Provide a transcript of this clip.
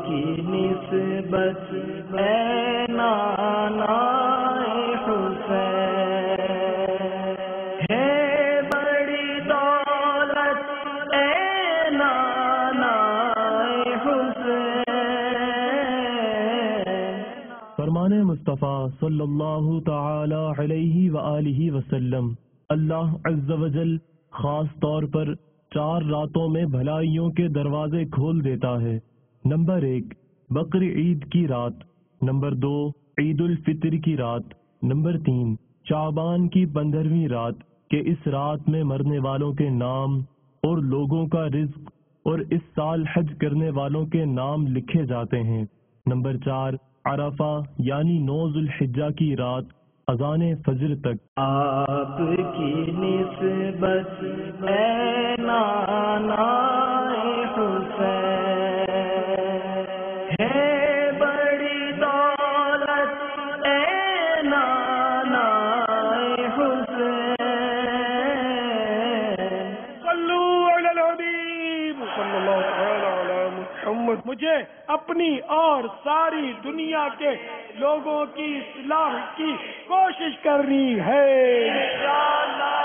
کی نسبت اے نانا حسین، ہے بڑی دولت اے نانا حسین۔ فرمان مصطفیٰ صلی اللہ تعالی علیہ وآلہ وسلم، اللہ عز و جل خاص طور پر 4 راتوں میں بھلائیوں کے دروازے کھول دیتا ہے۔ نمبر 1 بقر عید کی رات، نمبر 2 عید الفطر کی رات، نمبر 3 شعبان کی 15ویں رات کہ اس رات میں مرنے والوں کے نام اور لوگوں کا رزق اور اس سال حج کرنے والوں کے نام لکھے جاتے ہیں۔ نمبر 4 عرفہ یعنی 9 ذوالحجہ کی رات اذان فجر تک۔ آپ کی نسبت اے نانا حسین، ہے بڑی دولت اے نانا حسین۔ صلو علی الحبیب صلی اللہ تعالی علی محمد۔ مجھے اپنی اور ساری دنیا کے لوگوں کی اصلاح کی کوشش کرنی ہے انشاءاللہ۔